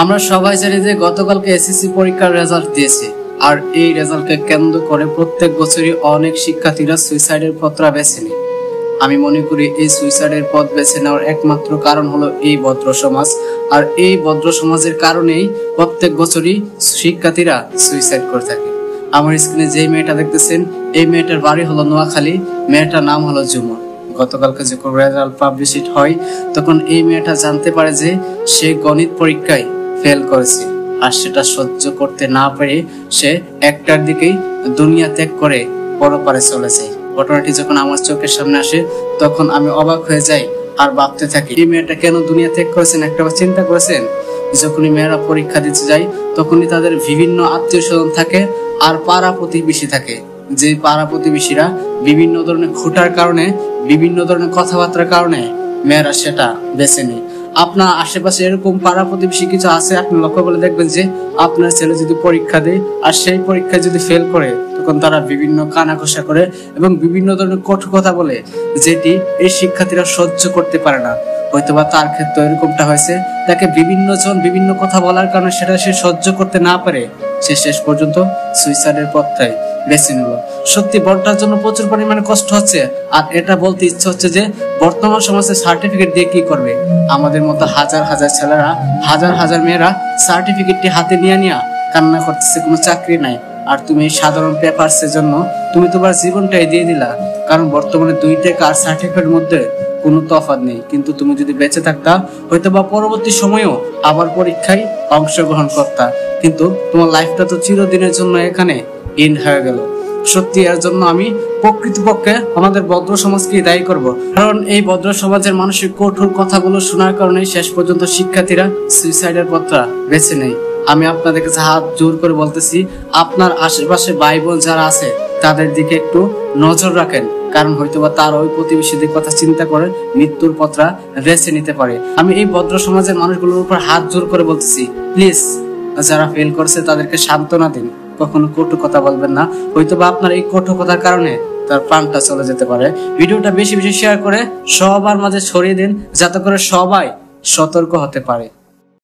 আমরা সবাই জানি যে গতকালকে এসএসসি পরীক্ষার রেজাল্ট দিয়েছে, আর এই রেজাল্টকে কেন্দ্র করে প্রত্যেক বছরই অনেক শিক্ষার্থীরা সুইসাইডের পথ বেছে নেয়। আমি মনে করি এই সুইসাইডের পথ বেছে নেওয়ার একমাত্র কারণ হলো এই ভদ্র সমাজ, আর এই ভদ্র সমাজের কারণেই প্রত্যেক বছরই শিক্ষার্থীরা সুইসাইড করে থাকে। আমার স্ক্রিনে যে মেয়েটা দেখতেছেন, এই মেয়েটার বাড়ি হলো নোয়াখালী, মেয়েটার নাম হলো ঝুমুর। গতকালকে যখন রেজাল্ট পাবলিশড হয় তখন এই মেয়েটা জানতে পারে যে সে গণিত পরীক্ষায় ফেল করেছে, আর সেটা সহ্য করতে না পেরে সে একটার দিকেই দুনিয়া ত্যাগ করে পরপারে চলে যায়। ঘটনাটি যখন আমার চোখের সামনে আসে তখন আমি অবাক হয়ে যাই আর ভাবতে থাকি, এই মেয়েটা কেন দুনিয়া ত্যাগ করেছেন একটাবার চিন্তা করেছেন? যখনই মেয়েরা পরীক্ষা দিতে যায় তখনই তাদের বিভিন্ন আত্মীয় স্বজন থাকে আর পাড়া প্রতিবেশী থাকে, যে পাড়া প্রতিবেশীরা বিভিন্ন ধরনের খোটার কারণে, বিভিন্ন ধরনের কথাবার্তার কারণে মেয়েরা সেটা বেছে নেয়। আপনার আশেপাশে এরকম পাড়া প্রতিবেশী কিছু আছে, আপনি লক্ষ্য করে দেখবেন যে আপনার ছেলে যদি পরীক্ষা দেয় আর সেই পরীক্ষায় যদি ফেল করে তখন তারা বিভিন্ন কানাঘষা করে এবং বিভিন্ন ধরনের কটু কথা বলে, যেটি এই শিক্ষার্থীরা সহ্য করতে পারে না। হয়তোবা তার ক্ষেত্রে এরকমটা হয়েছে, তাকে বিভিন্ন জন বিভিন্ন কথা বলার কারণে সেটা সে সহ্য করতে না পারে সে শেষ পর্যন্ত সুইসাইডের পথটাই বেছে নিল। সত্যি বড়টার জন্য প্রচুর পরিমাণে কষ্ট হচ্ছে, আর এটা বলতে ইচ্ছে হচ্ছে যে বর্তমান সমাজে সার্টিফিকেট দিয়ে কি করবে? আমাদের মতো হাজার হাজার ছেলেরা, হাজার হাজার মেয়েরা সার্টিফিকেটটি হাতে নিয়ে কান্না করতেছে, কোনো চাকরি নাই। আর তুমি সাধারণ পেপারসের জন্য তুমি তোমার জীবনটাই দিয়ে দিলা, কারণ বর্তমানে 2 টাকা আর সার্টিফিকেটের মধ্যে কোনো তফাৎ নেই। কিন্তু তুমি যদি বেঁচে থাকতা হয়তো বা পরবর্তী সময়েও আবার পরীক্ষায় অংশগ্রহণ করতা, কিন্তু তোমার লাইফটা তো চিরদিনের জন্য এখানে এন্ড হয়ে গেল। সত্যি এর জন্য আমি প্রকৃতপক্ষে আমাদের ভদ্র সমাজকে দায়ী করব, কারণ এই ভদ্র সমাজের মানুষের কঠোর কথাগুলো শোনার কারণে শেষ পর্যন্ত শিক্ষার্থীরা সুইসাইডের পথটা বেছে নেয়। আমি আপনাদের কাছে হাত জোর করে বলতেছি, আপনার আশেপাশে ভাই বোন যারা আছে তাদের দিকে একটু নজর রাখেন, কারণ হয়তোবা তার ওই প্রতিবেশীদের কথা চিন্তা করে মৃত্যুর পথটা বেছে নিতে পারে। আমি এই ভদ্র সমাজের মানুষগুলোর উপর হাত জোর করে বলতেছি, প্লিজ যারা ফেল করছে তাদেরকে সান্ত্বনা দিন, কখনো কটু কথা বলবেন না। হয়তোবা আপনার এই কটু কথার কারণে তার প্রাণটা চলে যেতে পারে। ভিডিওটা বেশি বেশি শেয়ার করে সবার মাঝে ছড়িয়ে দিন, যাতে করে সবাই সতর্ক হতে পারে।